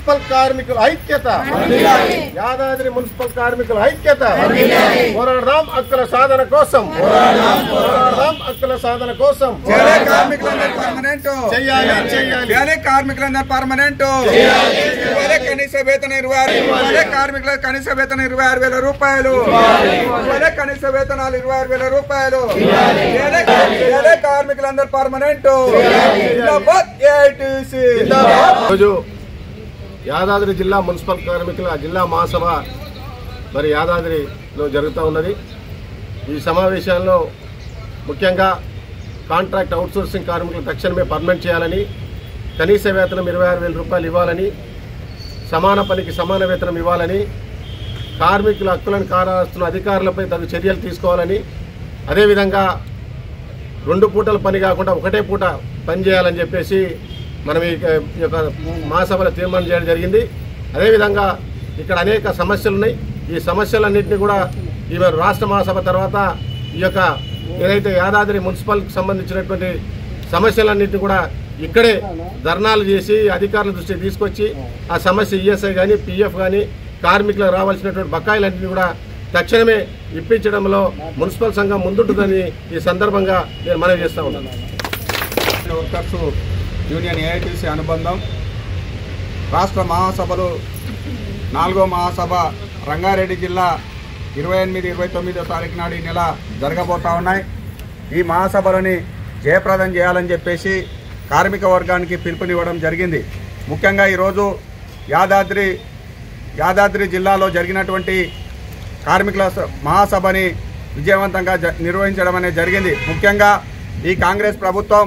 Municipal కార్మికుల ఐక్యత, Yadadri municipal కార్మికుల ఐక్యత. పోరాడదాం హక్కుల సాధన కోసం, పోరాడదాం హక్కుల సాధన కోసం. కార్మికులందరూ పర్మనెంట్ చేయాలి, చేయాలి. కార్మికులందరూ పర్మనెంట్. కనీస వేతన 26,000, కార్మికులకు కనీస వేతన 26,000 రూపాయలు, కనీస వేతనాలు 26,000 రూపాయలు. కార్మికులందరూ పర్మనెంట్. రోజు యాదాద్రి జిల్లా మున్సిపల్ కార్మికుల జిల్లా మహాసభ మరి యాదాద్రిలో జరుగుతూ ఉన్నది. ఈ సమావేశాల్లో ముఖ్యంగా కాంట్రాక్ట్ అవుట్సోర్సింగ్ కార్మికులు తక్షణమే పర్మనెంట్ చేయాలని, కనీస వేతనం 26,000 రూపాయలు ఇవ్వాలని, సమాన పనికి సమాన వేతనం ఇవ్వాలని, కార్మికుల హక్కులను కారాస్తున్న అధికారులపై తగు చర్యలు తీసుకోవాలని, అదేవిధంగా 2 పూటల పని కాకుండా ఒకటే పూట పని చేయాలని చెప్పేసి మనం ఈ యొక్క మహాసభలో తీర్మానం చేయడం జరిగింది. అదేవిధంగా ఇక్కడ అనేక సమస్యలు ఉన్నాయి. ఈ సమస్యలన్నింటినీ కూడా ఈ రాష్ట్ర మహాసభ తర్వాత ఈ యొక్క ఏదైతే యాదాద్రి మున్సిపల్కి సంబంధించినటువంటి సమస్యలన్నింటినీ కూడా ఇక్కడే ధర్నాలు చేసి అధికారుల దృష్టికి తీసుకొచ్చి ఆ సమస్య ఈఎస్ఐ కానీ పిఎఫ్ కానీ కార్మికులకు రావాల్సినటువంటి బకాయిలన్నింటినీ కూడా తక్షణమే ఇప్పించడంలో మున్సిపల్ సంఘం ముందుంటుందని ఈ సందర్భంగా నేను మనవి చేస్తూ ఉన్నాను. వర్కర్స్ యూనియన్ ఏఐటీసీ అనుబంధం రాష్ట్ర మహాసభలు 4వ మహాసభ రంగారెడ్డి జిల్లా 28, 29వ తారీఖు నాడు ఈ నెల జరగబోతా ఉన్నాయి. ఈ మహాసభలని జయప్రదం చేయాలని చెప్పేసి కార్మిక వర్గానికి పిలుపునివ్వడం జరిగింది. ముఖ్యంగా ఈరోజు యాదాద్రి జిల్లాలో జరిగినటువంటి కార్మికుల మహాసభని విజయవంతంగా నిర్వహించడం అనేది జరిగింది. ముఖ్యంగా ఈ కాంగ్రెస్ ప్రభుత్వం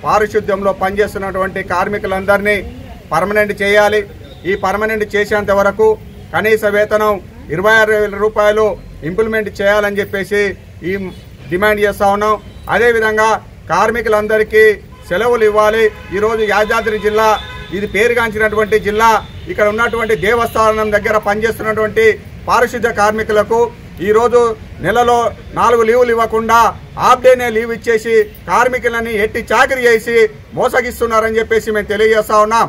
పారిశుద్ధ్యంలో పనిచేస్తున్నటువంటి కార్మికులందరినీ పర్మనెంట్ చేయాలి. ఈ పర్మనెంట్ చేసేంత వరకు కనీస వేతనం 26,000 రూపాయలు ఇంప్లిమెంట్ చేయాలని చెప్పేసి ఈ డిమాండ్ చేస్తూ ఉన్నాం. అదేవిధంగా కార్మికులందరికీ సెలవులు ఇవ్వాలి. ఈరోజు యాదాద్రి జిల్లా ఇది పేరుగాంచినటువంటి జిల్లా. ఇక్కడ ఉన్నటువంటి దేవస్థానం దగ్గర పనిచేస్తున్నటువంటి పారిశుద్ధ్య కార్మికులకు ఈరోజు నెలలో 4 లీవులు ఇవ్వకుండా హాఫ్ డేనే లీవ్ ఇచ్చేసి కార్మికులని ఎట్టి చాకరీ చేసి మోసగిస్తున్నారని చెప్పేసి మేము తెలియజేస్తా ఉన్నాం.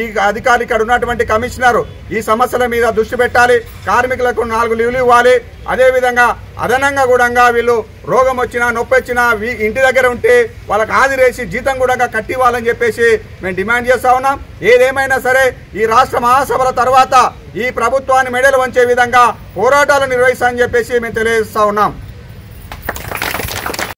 ఈ అధికారి ఇక్కడ ఉన్నటువంటి కమిషనర్ ఈ సమస్యల మీద దృష్టి పెట్టాలి. కార్మికులకు 4 లీవులు ఇవ్వాలి. అదేవిధంగా అదనంగా కూడా వీళ్ళు రోగం వచ్చినా నొప్పి వచ్చినా ఇంటి దగ్గర ఉంటే వాళ్ళకి హాజరేసి జీతం కూడా కట్టివ్వాలని చెప్పేసి మేము డిమాండ్ చేస్తా ఉన్నాం. ఏదేమైనా సరే ఈ రాష్ట్ర మహాసభల తర్వాత ఈ ప్రభుత్వాన్ని మెడలు వంచే విధంగా పోరాటాలు నిర్వహిస్తామని చెప్పేసి మేము తెలియజేస్తా ఉన్నాం.